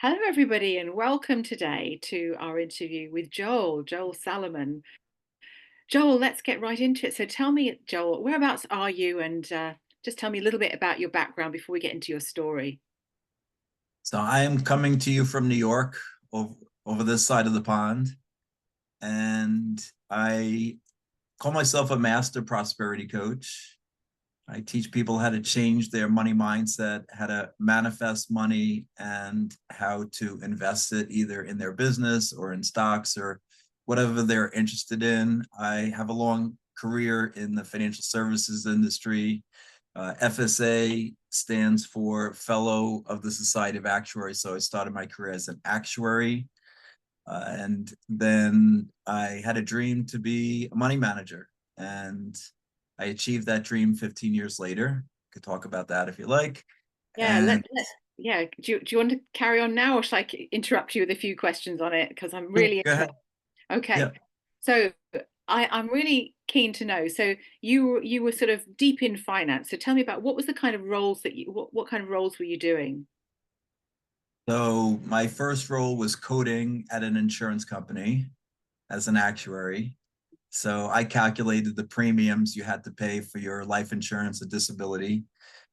Hello, everybody, and welcome today to our interview with Joel Salomon. Joel, let's get right into it. So tell me, Joel, whereabouts are you? And just tell me a little bit about your background before we get into your story. So I am coming to you from New York, over, over this side of the pond, and I call myself a master prosperity coach. I teach people how to change their money mindset, how to manifest money, and how to invest it either in their business or in stocks or whatever they're interested in. I have a long career in the financial services industry. FSA stands for Fellow of the Society of Actuaries. So I started my career as an actuary. And then I had a dream to be a money manager. And I achieved that dream 15 years later. Could talk about that if you like. Yeah, And yeah. Do you want to carry on now, or shall I interrupt you with a few questions on it? Because I'm go really ahead. interested. Okay, Yeah. so I'm really keen to know. So you were sort of deep in finance. So tell me about what was the kind of roles that what kind of roles were you doing? So my first role was coding at an insurance company as an actuary. So I calculated the premiums you had to pay for your life insurance and disability.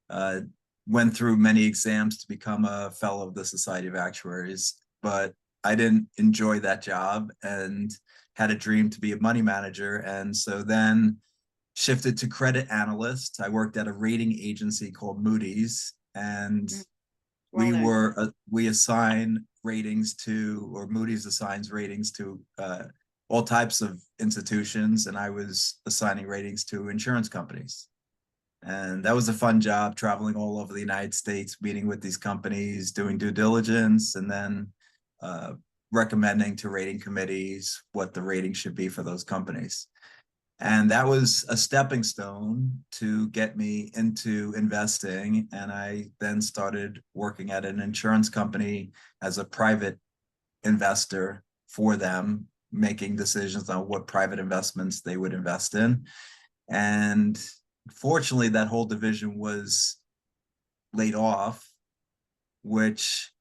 Uh, Went through many exams to become a fellow of the Society of Actuaries, but I didn't enjoy that job and had a dream to be a money manager. And so then shifted to credit analyst. I worked at a rating agency called Moody's, and Mhm. Well known. we assign ratings to, or Moody's assigns ratings to all types of institutions, and I was assigning ratings to insurance companies. And that was a fun job, traveling all over the United States, meeting with these companies, doing due diligence, and then uh, recommending to rating committees what the rating should be for those companies. And that was a stepping stone to get me into investing. And I then started working at an insurance company as a private investor for them, making decisions on what private investments they would invest in. And fortunately, that whole division was laid off, which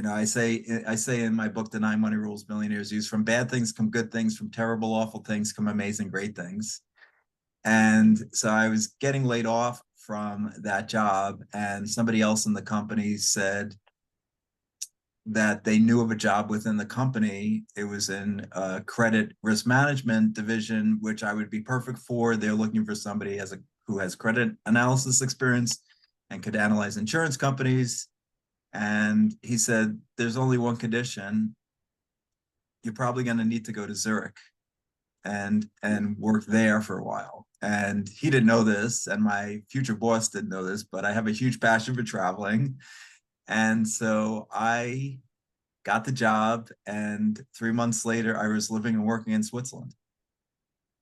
I say in my book, The Nine Money Rules Millionaires Use, from bad things come good things, from terrible, awful things come amazing, great things. And so I was getting laid off from that job, and somebody else in the company said that they knew of a job within the company. It was in a credit risk management division, which I would be perfect for. They're looking for somebody who has credit analysis experience and could analyze insurance companies. And he said, there's only one condition. You're probably going to need to go to Zurich and work there for a while. And he didn't know this, and my future boss didn't know this, but I have a huge passion for traveling. And so I got the job, and 3 months later, I was living and working in Switzerland.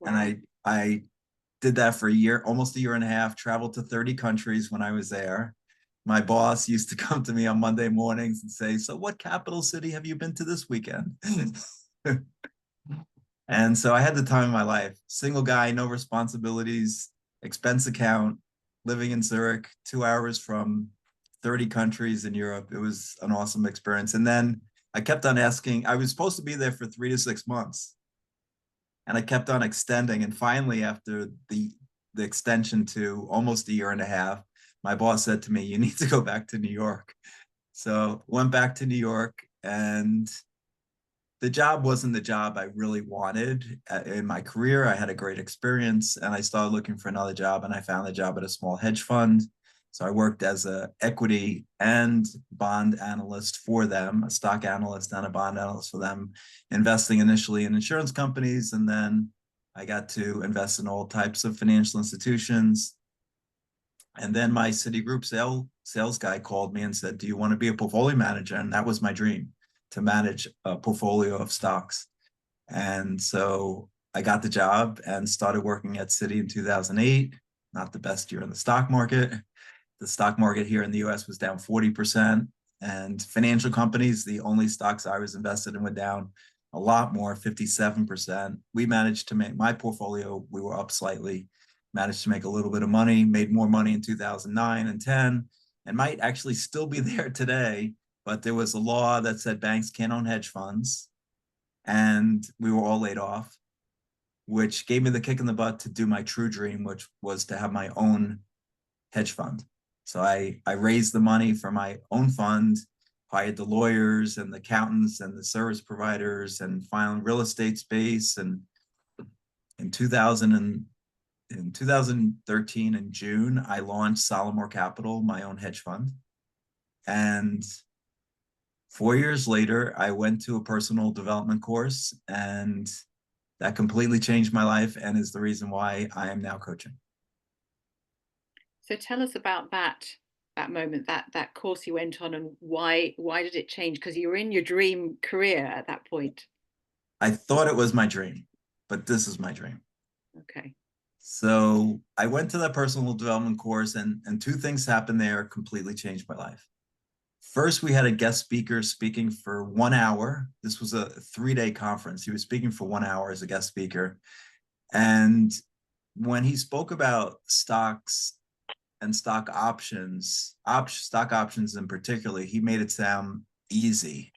And Wow. I did that for a year, almost a year and a half, traveled to 30 countries when I was there. My boss used to come to me on Monday mornings and say, so what capital city have you been to this weekend? And so I had the time of my life. Single guy, no responsibilities, expense account, living in Zurich, 2 hours from 30 countries in Europe. It was an awesome experience. And then I kept on asking, I was supposed to be there for 3 to 6 months. And I kept on extending. And finally, after the extension to almost a year and a half, my boss said to me, you need to go back to New York. So went back to New York, and the job wasn't the job I really wanted in my career. I had a great experience, and I started looking for another job, and I found a job at a small hedge fund. So I worked as a equity and bond analyst for them, a stock analyst and a bond analyst for them, investing initially in insurance companies. And then I got to invest in all types of financial institutions. And then my Citigroup sales guy called me and said, do you want to be a portfolio manager? And that was my dream, to manage a portfolio of stocks. And so I got the job and started working at Citi in 2008. Not the best year in the stock market. The stock market here in the US was down 40%. And financial companies, the only stocks I was invested in, were down a lot more, 57%. We managed to make my portfolio, we were up slightly, managed to make a little bit of money, made more money in 2009 and 10, and might actually still be there today, but there was a law that said banks can't own hedge funds, and we were all laid off, which gave me the kick in the butt to do my true dream, which was to have my own hedge fund. So I raised the money for my own fund, hired the lawyers and the accountants and the service providers, and found real estate space. And in 2000 and in 2013 in June, I launched Salomon Capital, my own hedge fund. And 4 years later, I went to a personal development course, and that completely changed my life and is the reason why I am now coaching. So tell us about that moment, that course you went on, and why did it change? Because you were in your dream career at that point. I thought it was my dream, but this is my dream. Okay. So I went to that personal development course, and two things happened there completely changed my life. First, we had a guest speaker speaking for 1 hour. This was a 3-day conference. He was speaking for 1 hour as a guest speaker. And when he spoke about stocks and stock options in particular, he made it sound easy.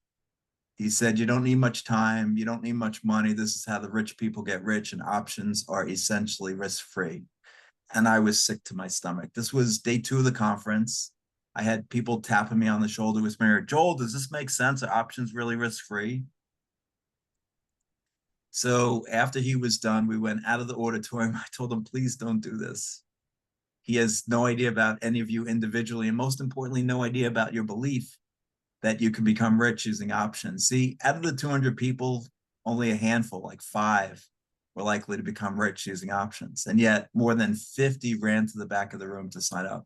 He said, you don't need much time, you don't need much money. This is how the rich people get rich, and options are essentially risk-free. And I was sick to my stomach. This was day 2 of the conference. I had people tapping me on the shoulder with me, Joel, does this make sense? Are options really risk-free? So after he was done, we went out of the auditorium. I told him, please don't do this. He has no idea about any of you individually, and most importantly, no idea about your belief that you can become rich using options. See, out of the 200 people, only a handful, like 5, were likely to become rich using options. And yet more than 50 ran to the back of the room to sign up.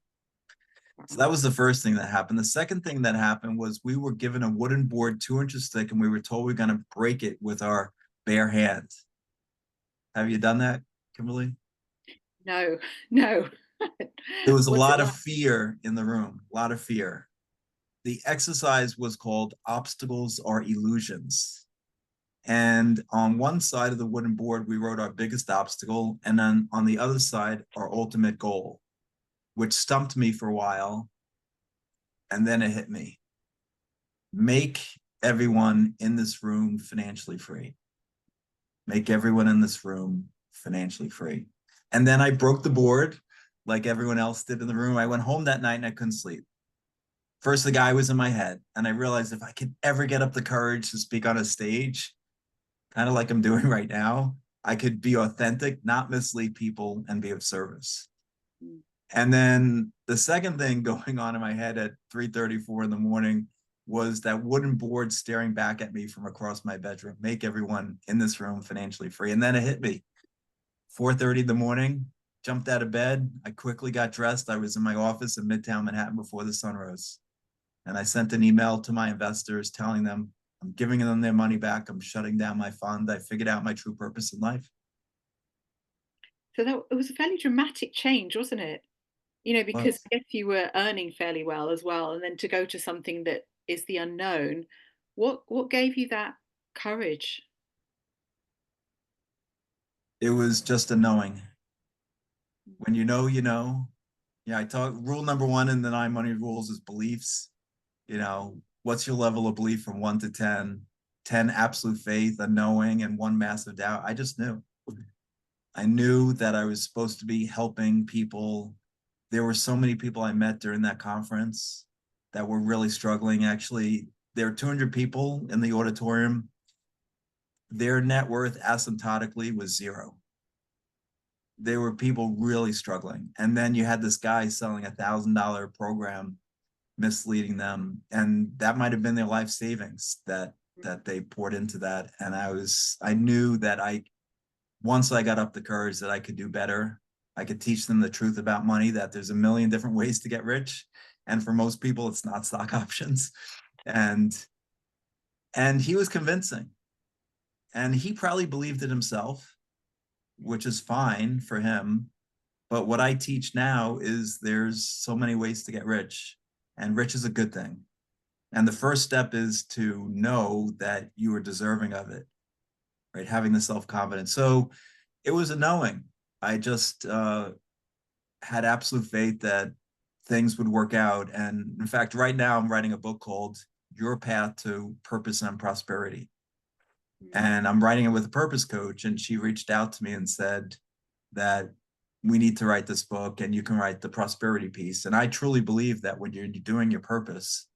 So that was the first thing that happened. The second thing that happened was we were given a wooden board 2 inches thick, and we were told we are going to break it with our bare hands. Have you done that, Kimberly? No, no. There was a What's it lot of like? fear in the room, a lot of fear. The exercise was called Obstacles Are Illusions. And on one side of the wooden board, we wrote our biggest obstacle. And then on the other side, our ultimate goal, which stumped me for a while. And then it hit me. Make everyone in this room financially free. Make everyone in this room financially free. And then I broke the board like everyone else did in the room. I went home that night and I couldn't sleep. First, the guy was in my head, and I realized if I could ever get up the courage to speak on a stage, kind of like I'm doing right now, I could be authentic, not mislead people, and be of service. Mm. And then the second thing going on in my head at 3:34 in the morning was that wooden board staring back at me from across my bedroom. Make everyone in this room financially free. And then it hit me. 4:30 in the morning, jumped out of bed. I quickly got dressed. I was in my office in Midtown Manhattan before the sun rose. And I sent an email to my investors telling them I'm giving them their money back. I'm shutting down my fund. I figured out my true purpose in life. So that it was a fairly dramatic change, wasn't it? Because But I guess you were earning fairly well as well, and then to go to something that is the unknown. What gave you that courage? it was just a knowing. When you know, you know. Yeah, I talk rule number 1 in the 9 money rules is beliefs. What's your level of belief from 1 to 10? 10 absolute faith, a knowing, and 1 massive doubt. I just knew. I knew that I was supposed to be helping people. There were so many people I met during that conference that were really struggling. Actually, there were 200 people in the auditorium. Their net worth asymptotically was 0. There were people really struggling. And then you had this guy selling $1,000 program, misleading them. And that might have been their life savings that they poured into that. And I knew that once I got up the courage that I could do better. I could teach them the truth about money, that there's a million different ways to get rich. And for most people, it's not stock options. And he was convincing. And he probably believed it himself, which is fine for him. But what I teach now is there's so many ways to get rich, and rich is a good thing. And the first step is to know that you are deserving of it, right? Having the self-confidence. So it was a knowing. I just had absolute faith that things would work out. And in fact, right now I'm writing a book called your path to purpose and prosperity. Mm. And I'm writing it with a purpose coach. And she reached out to me and said that we need to write this book and you can write the prosperity piece. And I truly believe that when you're doing your purpose,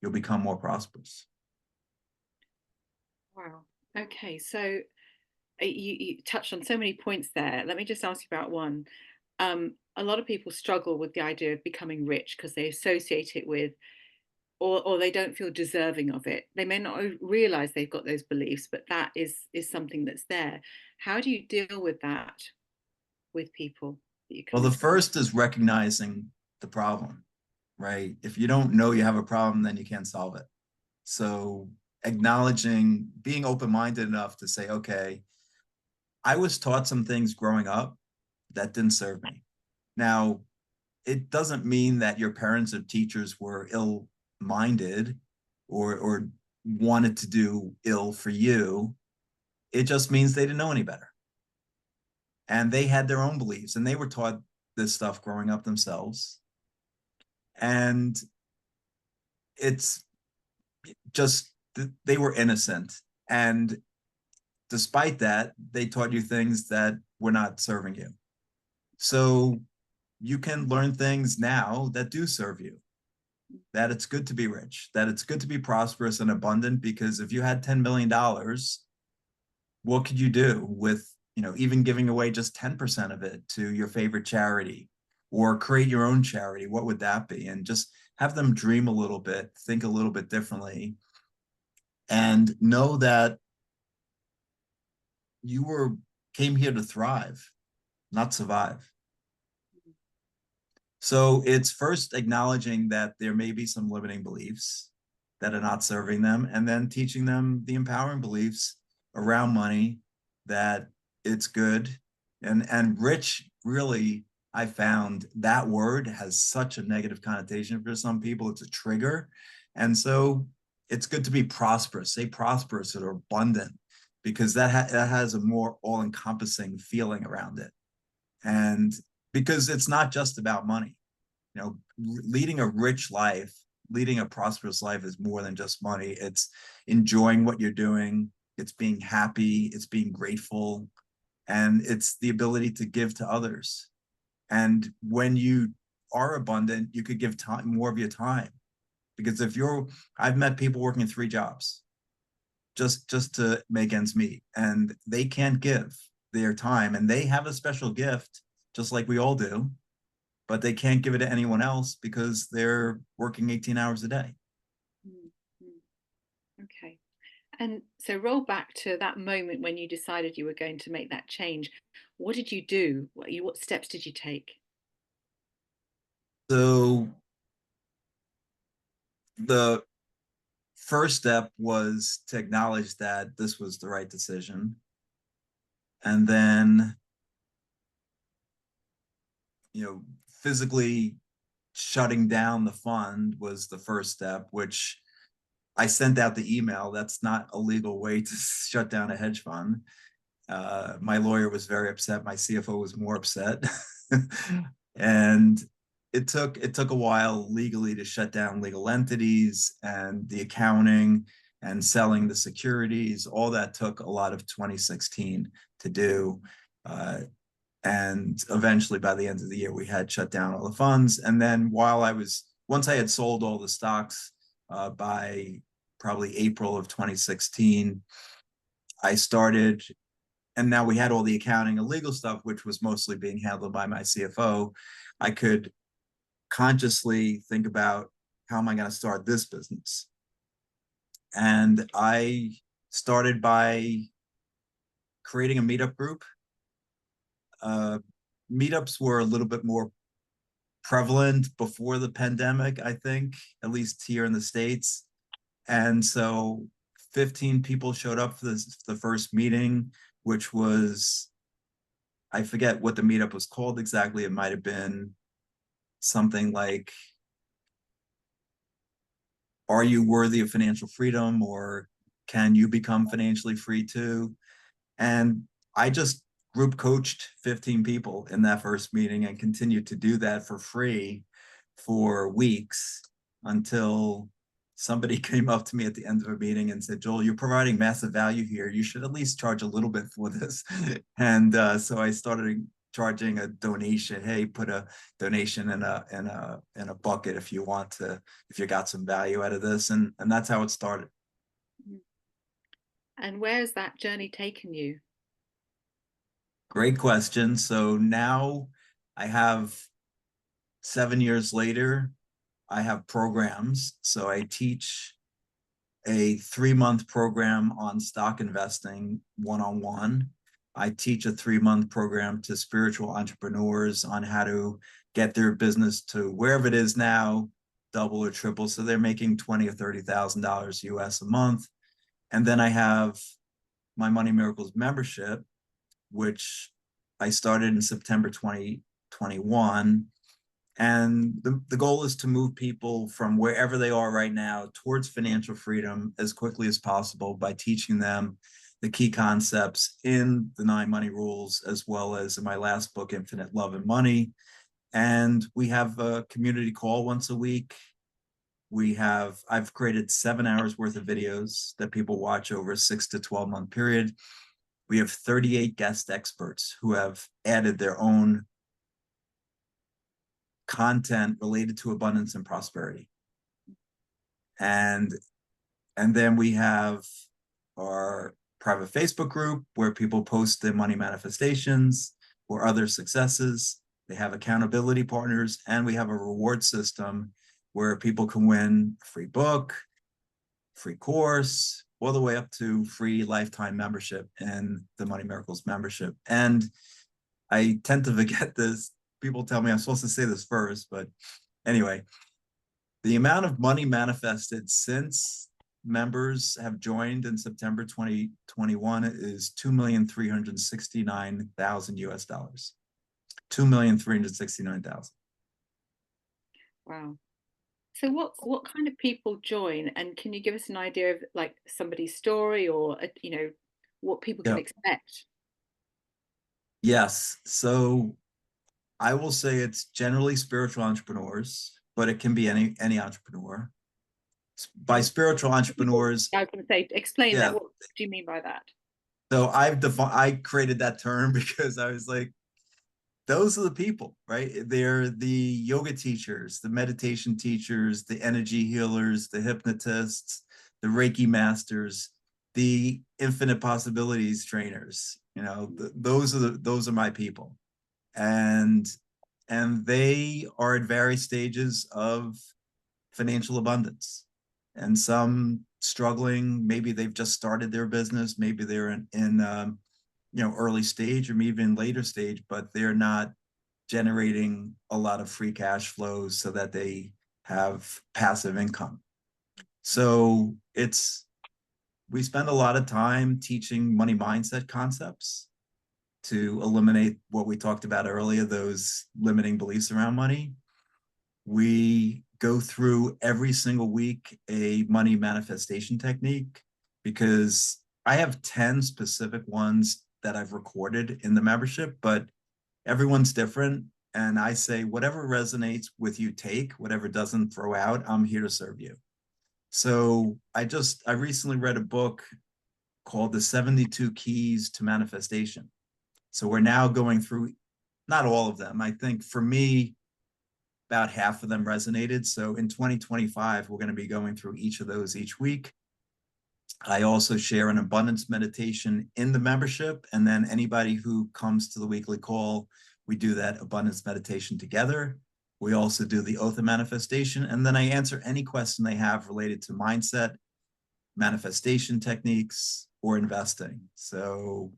you'll become more prosperous. Wow. Okay, so you touched on so many points there. Let me just ask you about one. A lot of people struggle with the idea of becoming rich because they associate it with, or they don't feel deserving of it. They may not realize they've got those beliefs, but that is something that's there. How do you deal with that with people that you Well, come the across? first is recognizing the problem, right? If you don't know you have a problem, then you can't solve it. So acknowledging, being open-minded enough to say, okay, I was taught some things growing up that didn't serve me. Now, it doesn't mean that your parents or teachers were ill-minded or wanted to do ill for you. It just means they didn't know any better. And they had their own beliefs and they were taught this stuff growing up themselves. And it's just they were innocent. And despite that, they taught you things that were not serving you. So you can learn things now that do serve you, that it's good to be rich, that it's good to be prosperous and abundant, because if you had $10 million, what could you do with, even giving away just 10% of it to your favorite charity or create your own charity? What would that be? And just have them dream a little bit, think a little bit differently, and know that you came here to thrive, not survive. So it's first acknowledging that there may be some limiting beliefs that are not serving them, and then teaching them the empowering beliefs around money, that it's good. And rich, really, I found that word has such a negative connotation for some people. It's a trigger. And so it's good to be prosperous, say prosperous or abundant, because that has a more all-encompassing feeling around it. And because it's not just about money, leading a rich life, leading a prosperous life is more than just money. It's enjoying what you're doing, it's being happy, it's being grateful, and it's the ability to give to others. And when you are abundant, you could give time, more of your time. Because I've met people working 3 jobs just to make ends meet, and they can't give their time, and they have a special gift, just like we all do, but they can't give it to anyone else because they're working 18 hours a day. Mm, mm. Okay. And so roll back to that moment when you decided you were going to make that change. What did you do? What steps did you take? So the first step was to acknowledge that this was the right decision. And then, physically shutting down the fund was the first step, which I sent out the email. That's not a legal way to shut down a hedge fund. My lawyer was very upset. My CFO was more upset. And it took a while legally to shut down legal entities and the accounting and selling the securities. All that took a lot of 2016 to do. And eventually, by the end of the year, we had shut down all the funds. And then once I had sold all the stocks by probably April of 2016, I started, and now we had all the accounting and legal stuff, which was mostly being handled by my CFO. I could consciously think about, how am I going to start this business? And I started by creating a meetup group. Uh, Meetups were a little bit more prevalent before the pandemic, I think, at least here in the States. And so 15 people showed up for the first meeting, which was, I forget what the meetup was called exactly. It might have been something like, are you worthy of financial freedom, or can you become financially free too? And I just group coached 15 people in that first meeting and continued to do that for free for weeks until somebody came up to me at the end of a meeting and said, Joel, you're providing massive value here. You should at least charge a little bit for this. And so I started charging a donation. Hey, put a donation in a bucket if you want to, if you got some value out of this. And that's how it started. Mm. And where has that journey taken you? Great question. So now I have 7 years later, I have programs. So I teach a 3-month program on stock investing one-on-one. I teach a 3-month program to spiritual entrepreneurs on how to get their business to wherever it is now, double or triple. So they're making $20,000 or $30,000 US a month. And then I have my Money Miracles membership, which I started in September 2021. And the goal is to move people from wherever they are right now towards financial freedom as quickly as possible by teaching them the key concepts in the 9 money rules, as well as in my last book, Infinite Love and Money. And we have a community call once a week. I've created 7 hours worth of videos that people watch over a 6 to 12 month period. We have 38 guest experts who have added their own content related to abundance and prosperity. And then we have our private Facebook group where people post their money manifestations or other successes. They have accountability partners, and we have a reward system where people can win a free book, free course, all the way up to free lifetime membership in the Money Miracles membership. And I tend to forget this. People tell me I'm supposed to say this first, but anyway, the amount of money manifested since members have joined in September 2021 is 2,369,000 US dollars. 2,369,000. Wow. So what kind of people join, and can you give us an idea of like somebody's story or what people can Yeah. expect? Yes. So I will say it's generally spiritual entrepreneurs, but it can be any entrepreneur. By And spiritual people, entrepreneurs, I was going to say, explain that. yeah. What do you mean by that? So I created that term because I was like, those are the people, right? They're the yoga teachers, the meditation teachers, the energy healers, the hypnotists, the Reiki masters, the infinite possibilities trainers. Those are my people. And they are at various stages of financial abundance. And some struggling, maybe they've just started their business, maybe they're in early stage or maybe in later stage, but they're not generating a lot of free cash flows so that they have passive income. So we spend a lot of time teaching money mindset concepts to eliminate what we talked about earlier, those limiting beliefs around money. We go through every single week a money manifestation technique because I have 10 specific ones that I've recorded in the membership, but everyone's different. And I say, whatever resonates with you, take, whatever doesn't, throw out. I'm here to serve you. So I recently read a book called The 72 Keys to Manifestation. So we're now going through, not all of them. I think for me, about half of them resonated. So in 2025, we're going to be going through each of those each week. I also share an abundance meditation in the membership. And then anybody who comes to the weekly call, we do that abundance meditation together. We also do the oath of manifestation. And then I answer any question they have related to mindset, manifestation techniques, or investing. So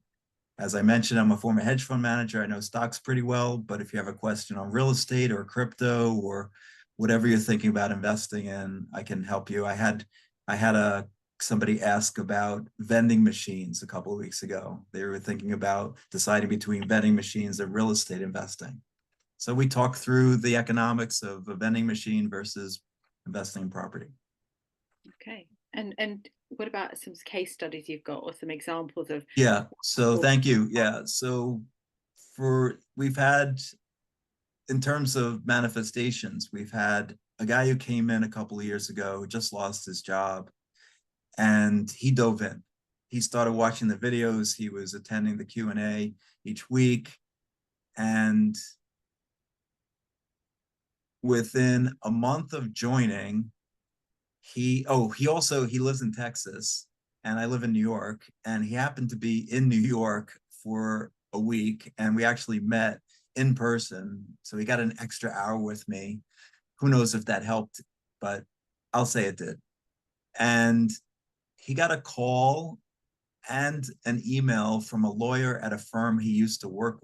as I mentioned, I'm a former hedge fund manager. I know stocks pretty well, but if you have a question on real estate or crypto or whatever you're thinking about investing in, I can help you. I had somebody ask about vending machines a couple of weeks ago. They were thinking about deciding between vending machines and real estate investing. So we talk through the economics of a vending machine versus investing in property. Okay. And what about some case studies you've got or some examples of Yeah. So people? thank you. Yeah. So we've had, in terms of manifestations, we've had a guy who came in a couple of years ago, just lost his job, and he dove in. He started watching the videos. He was attending the Q&A each week. And within a month of joining, he lives in Texas and I live in New York, and he happened to be in New York for a week, and we actually met in person. So he got an extra hour with me. Who knows if that helped, but I'll say it did. And he got a call and an email from a lawyer at a firm he used to work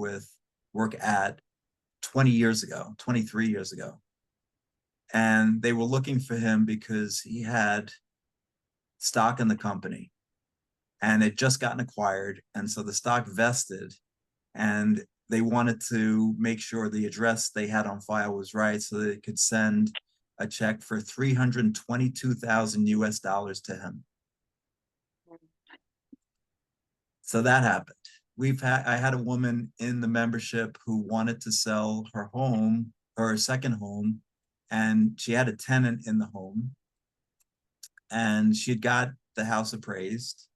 at 20 years ago, 23 years ago. And they were looking for him because he had stock in the company and it just gotten acquired. And so the stock vested, and they wanted to make sure the address they had on file was right so they could send a check for 322,000 US dollars to him. So that happened. I had a woman in the membership who wanted to sell her home, her second home, and she had a tenant in the home, and she had got the house appraised,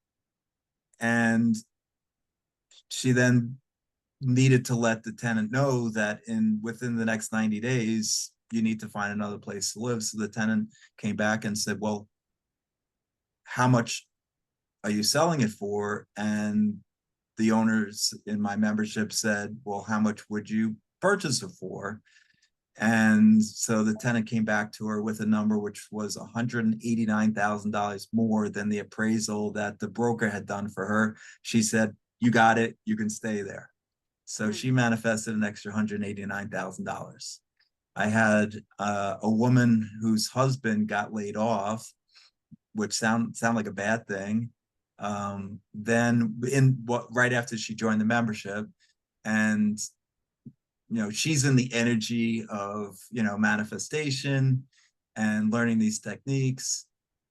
and she then needed to let the tenant know that within the next 90 days you need to find another place to live. So the tenant came back and said, well, how much are you selling it for? And the owners in my membership said, well, how much would you purchase it for? And so the tenant came back to her with a number which was $189,000 more than the appraisal that the broker had done for her. She said, you got it, you can stay there. So she manifested an extra $189,000. I had a woman whose husband got laid off, which sound like a bad thing. Then right after she joined the membership, and she's in the energy of manifestation and learning these techniques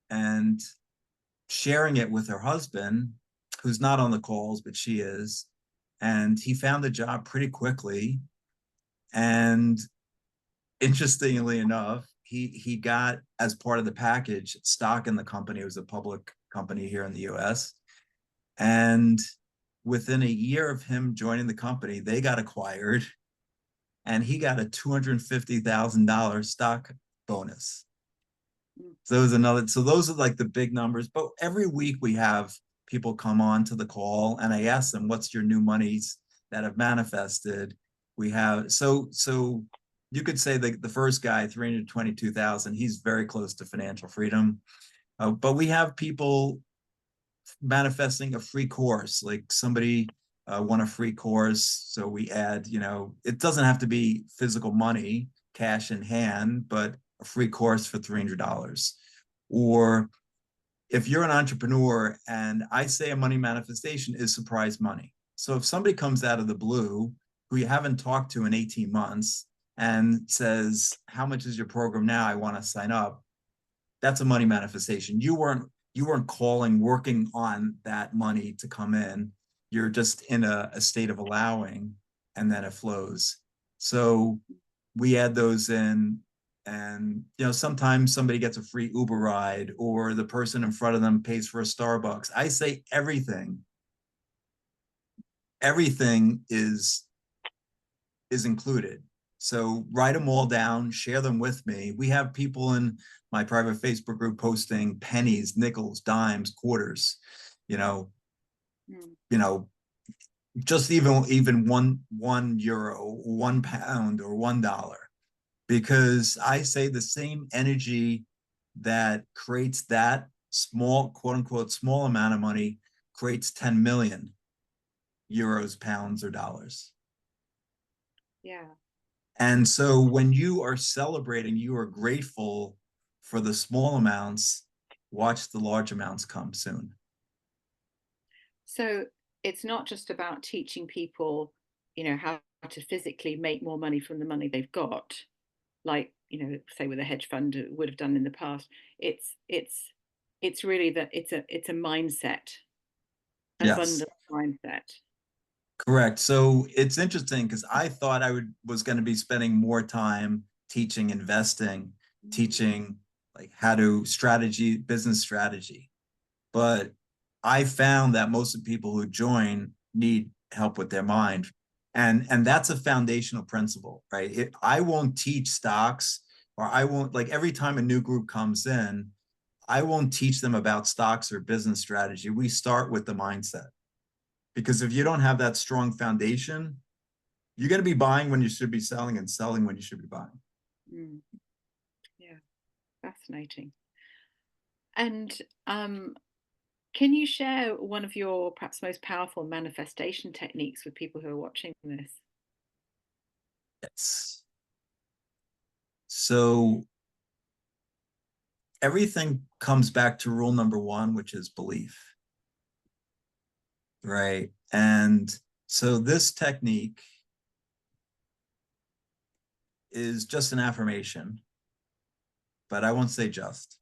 and sharing it with her husband, who's not on the calls, but she is. And he found a job pretty quickly. And interestingly enough, he got, as part of the package, stock in the company. It was a public company here in the US. And within a year of him joining the company, they got acquired, and he got a $250,000 stock bonus. So those are like the big numbers. But every week we have people come on to the call, and I ask them, what's your new monies that have manifested? We have, so you could say the first guy, 322,000, he's very close to financial freedom. But we have people manifesting a free course, like somebody won a free course. So we add, it doesn't have to be physical money, cash in hand, but a free course for $300. Or if you're an entrepreneur, and I say a money manifestation is surprise money. So if somebody comes out of the blue who you haven't talked to in 18 months and says, how much is your program now? I want to sign up. That's a money manifestation. You weren't working on that money to come in. You're just in a state of allowing, and then it flows. So we add those in, and sometimes somebody gets a free Uber ride, or the person in front of them pays for a Starbucks. I say everything is included. So write them all down, share them with me. We have people in my private Facebook group posting pennies, nickels, dimes, quarters, you know, just even €1, £1, or $1. Because I say the same energy that creates that small, quote unquote, small amount of money creates 10 million euros, pounds, or dollars. Yeah. And so when you are celebrating, you are grateful for the small amounts, watch the large amounts come soon. So it's not just about teaching people, how to physically make more money from the money they've got, like, say with a hedge fund would have done in the past. It's really that it's a mindset, Yes, abundant mindset. correct. So it's interesting because I thought was going to be spending more time teaching investing, Mm, teaching like how to business strategy. But I found that most of the people who join need help with their mind. And that's a foundational principle, right? I won't teach stocks, or I won't, like, every time a new group comes in, I won't teach them about stocks or business strategy. We start with the mindset. Because if you don't have that strong foundation, you're going to be buying when you should be selling and selling when you should be buying. mm, yeah, fascinating. And can you share one of your perhaps most powerful manifestation techniques with people who are watching this? Yes. So everything comes back to rule number one, which is belief, right? And so this technique is just an affirmation, but I won't say just,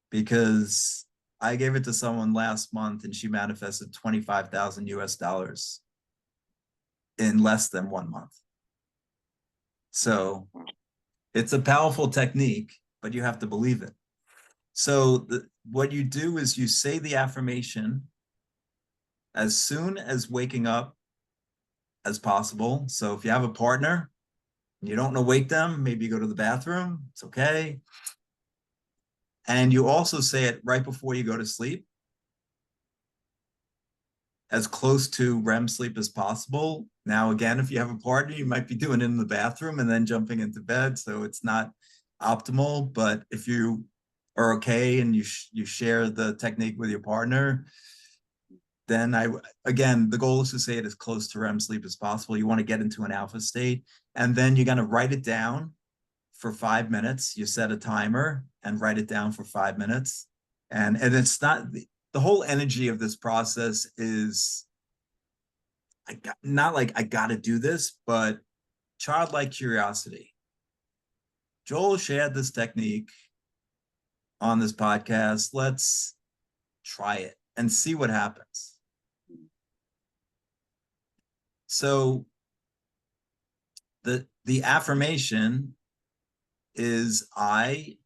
because I gave it to someone last month and she manifested 25,000 US dollars in less than 1 month. So Wow. it's a powerful technique, but you have to believe it. So what you do is you say the affirmation as soon as waking up as possible. So if you have a partner, you don't want to wake them, maybe you go to the bathroom, it's okay. And you also say it right before you go to sleep, as close to REM sleep as possible. Now, again, if you have a partner, you might be doing it in the bathroom and then jumping into bed. So it's not optimal. But if you are okay and you share the technique with your partner, then again, the goal is to say it as close to REM sleep as possible. You want to get into an alpha state, and then you're going to write it down for 5 minutes. You set a timer and write it down for 5 minutes. And it's not, the whole energy of this process is not like I got to do this, but childlike curiosity. Joel shared this technique on this podcast. Let's try it and see what happens. So the affirmation is, I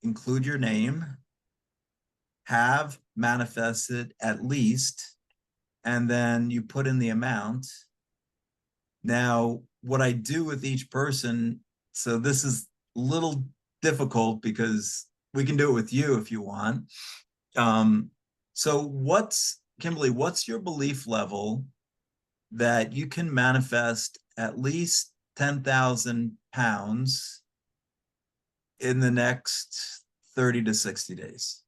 include your name, have manifested at least, and then you put in the amount. Now, what I do with each person, so this is a little difficult because we can do it with you if you want. Um, so Kimberly, what's your belief level that you can manifest at least 10,000 pounds in the next 30 to 60 days?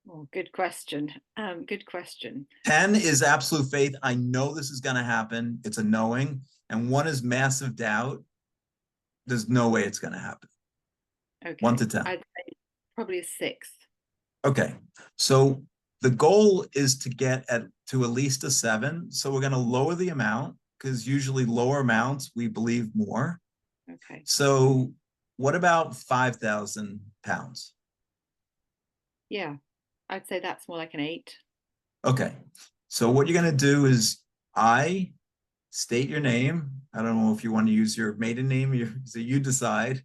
Oh, good question. Good question. 10 is absolute faith. I know this is going to happen. It's a knowing. And one is massive doubt. There's no way it's going to happen. 1 to Okay, 10. I'd say probably a six. Okay. So the goal is to get to at least a 7. So we're going to lower the amount, because usually lower amounts, we believe more. Okay, So what about 5,000 pounds? yeah, I'd say that's more like an eight. Okay. So what you're going to do is, I state your name. I don't know if you want to use your maiden name, so you decide,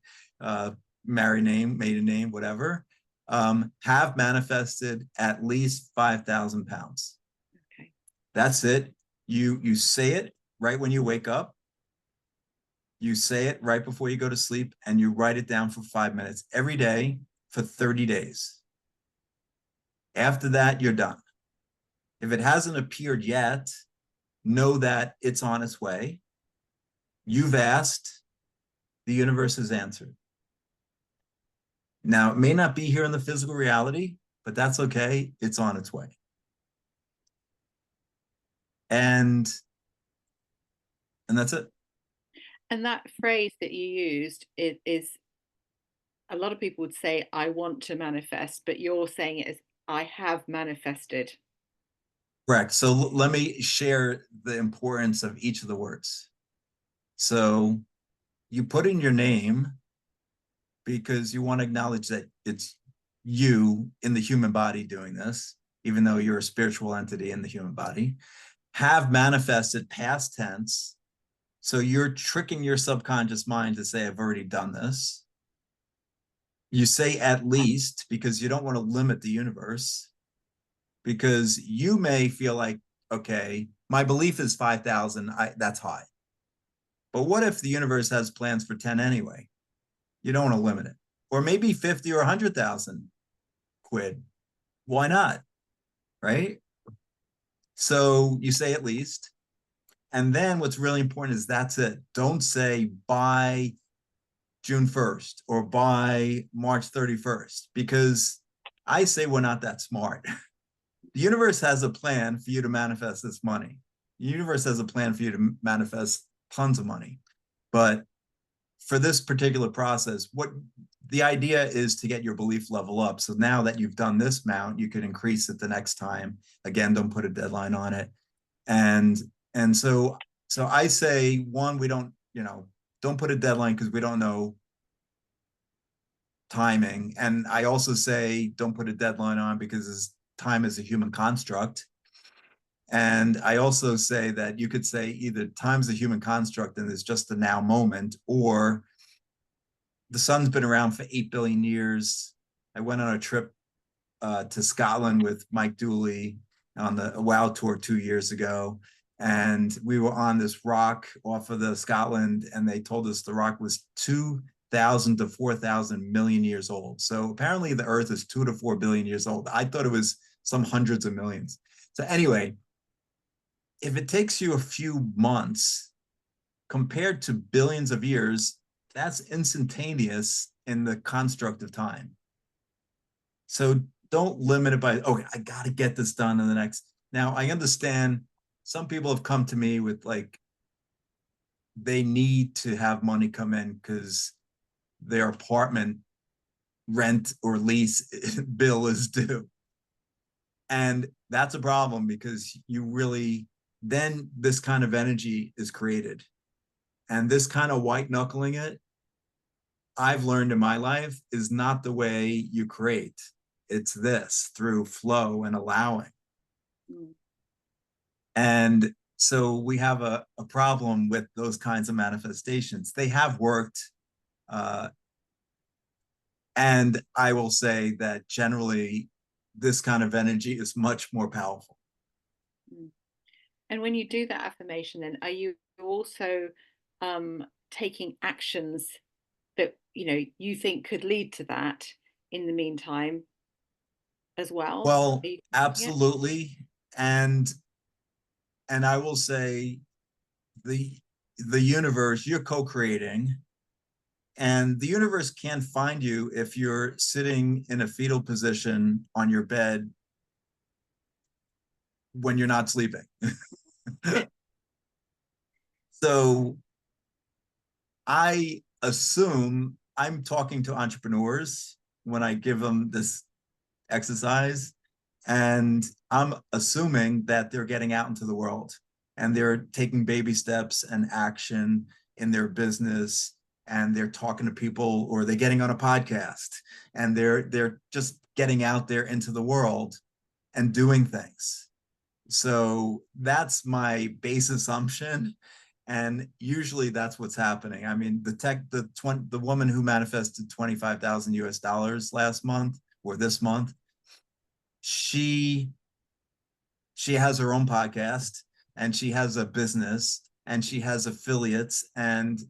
married name, maiden name, whatever. Have manifested at least 5,000 pounds. Okay, That's it. You say it right when you wake up. You say it right before you go to sleep, and you write it down for 5 minutes every day for 30 days. After that, you're done. If it hasn't appeared yet, know that it's on its way. You've asked, the universe has answered. Now, it may not be here in the physical reality, but that's okay. It's on its way. And that's it. and that phrase that you used is a lot of people would say, I want to manifest, but you're saying it as I have manifested. Correct. So let me share the importance of each of the words. So you put in your name because you want to acknowledge that it's you in the human body doing this, even though you're a spiritual entity in the human body. Have manifested, past tense. So you're tricking your subconscious mind to say, I've already done this. you say at least because you don't want to limit the universe, because you may feel like, okay, my belief is 5,000, that's high. But what if the universe has plans for 10 anyway? You don't want to limit it. Or maybe 50 or 100,000 quid. Why not? Right? So you say at least. And then what's really important is that's it. Don't say by June 1st or by March 31st, because I say we're not that smart. The universe has a plan for you to manifest this money. The universe has a plan for you to manifest tons of money. But for this particular process, what the idea is to get your belief level up. So now that you've done this amount, you can increase it the next time. Again, don't put a deadline on it. And so I say, one, we don't, don't put a deadline because we don't know timing. And I also say don't put a deadline on because time is a human construct. And I also say that you could say either time's a human construct and it's just the now moment, or the sun's been around for 8 billion years. I went on a trip to Scotland with Mike Dooley on the WoW tour 2 years ago. And we were on this rock off of the Scotland, and they told us the rock was 2,000 to 4,000 million years old. So apparently the Earth is 2 to 4 billion years old. I thought it was some hundreds of millions. So anyway, if it takes you a few months compared to billions of years, that's instantaneous in the construct of time. So don't limit it by, okay, I got to get this done in the next. Now, I understand some people have come to me with like, they need to have money come in because their apartment rent or lease bill is due. And that's a problem because you really, then this kind of energy is created. And this kind of white knuckling it, I've learned in my life, is not the way you create. It's this through flow and allowing. Mm. And so we have a problem with those kinds of manifestations. They have worked. Uh, and I will say that generally, this kind of energy is much more powerful. Mm. And when you do that affirmation, then are you also taking actions that you think could lead to that in the meantime as well? Are Well, you doing it? absolutely. And I will say the the universe you're co-creating, and the universe can't find you if you're sitting in a fetal position on your bed when you're not sleeping. So I assume I'm talking to entrepreneurs when I give them this exercise, and I'm assuming that they're getting out into the world and they're taking baby steps and action in their business, and they're talking to people, or they're getting on a podcast, and they're just getting out there into the world and doing things. So that's my base assumption, and usually that's what's happening. I mean, the woman who manifested 25,000 US dollars last month or this month, she she has her own podcast, and she has a business, and she has affiliates, and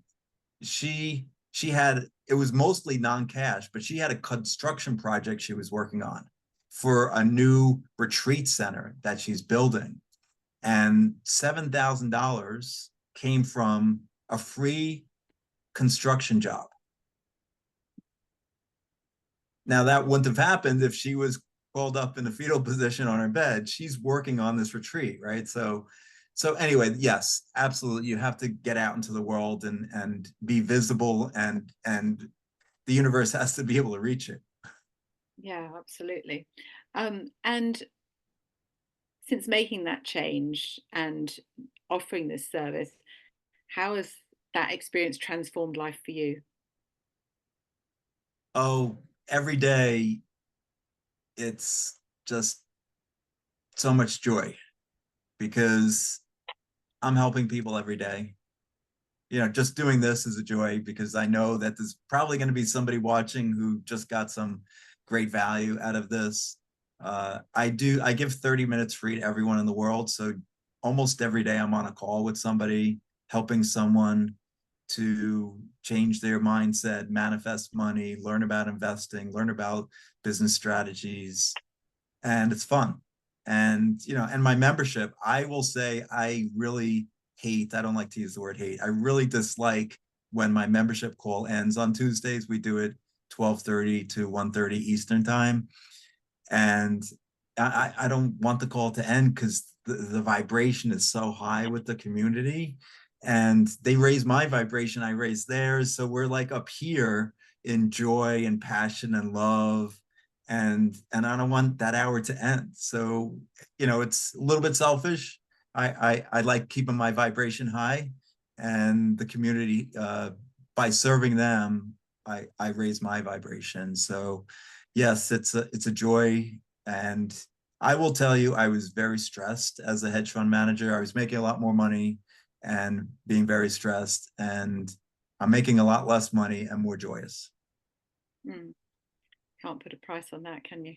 she had, it was mostly non-cash, but she had a construction project she was working on for a new retreat center that she's building, and $7,000 came from a free construction job. Now, that wouldn't have happened if she was called up in a fetal position on her bed. She's working on this retreat, right? So anyway, yes, absolutely. You have to get out into the world and be visible, and the universe has to be able to reach it. Yeah, absolutely. And since making that change and offering this service, how has that experience transformed life for you? Oh, every day it's just so much joy because I'm helping people every day. just doing this is a joy because I know that there's probably going to be somebody watching who just got some great value out of this. I give 30 minutes free to everyone in the world. So almost every day I'm on a call with somebody, helping someone to change their mindset, manifest money, learn about investing, learn about business strategies, and it's fun. And my membership, I will say I really hate, I don't like to use the word hate. I really dislike when my membership call ends on Tuesdays. We do it 12:30 to 1:30 Eastern time. And I don't want the call to end because the vibration is so high with the community, and they raise my vibration, I raise theirs, so we're like up here in joy and passion and love, and I don't want that hour to end. So it's a little bit selfish. I like keeping my vibration high, and the community, by serving them, I raise my vibration. So yes, it's a joy. And I will tell you, I was very stressed as a hedge fund manager. I was making a lot more money and being very stressed, and I'm making a lot less money and more joyous. Mm, can't put a price on that, can you?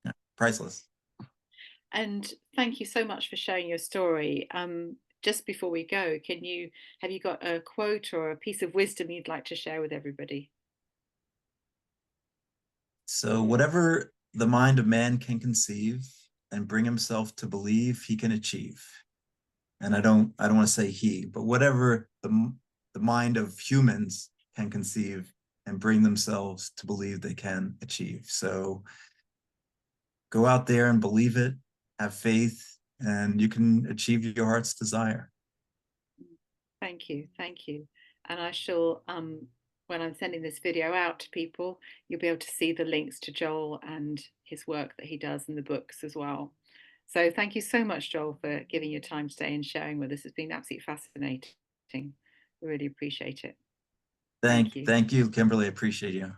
Yeah, priceless. And thank you so much for sharing your story. Just before we go, have you got a quote or a piece of wisdom you'd like to share with everybody? So whatever the mind of man can conceive and bring himself to believe, he can achieve. And I don't want to say he, but whatever the mind of humans can conceive and bring themselves to believe they can achieve. So go out there and believe it, have faith, and you can achieve your heart's desire. Thank you, thank you. And I shall, when I'm sending this video out to people, you'll be able to see the links to Joel and his work that he does in the books as well. So thank you so much, Joel, for giving your time today and sharing with us. It's been absolutely fascinating. We really appreciate it. Thank you. Thank you, Kimberly. Appreciate you.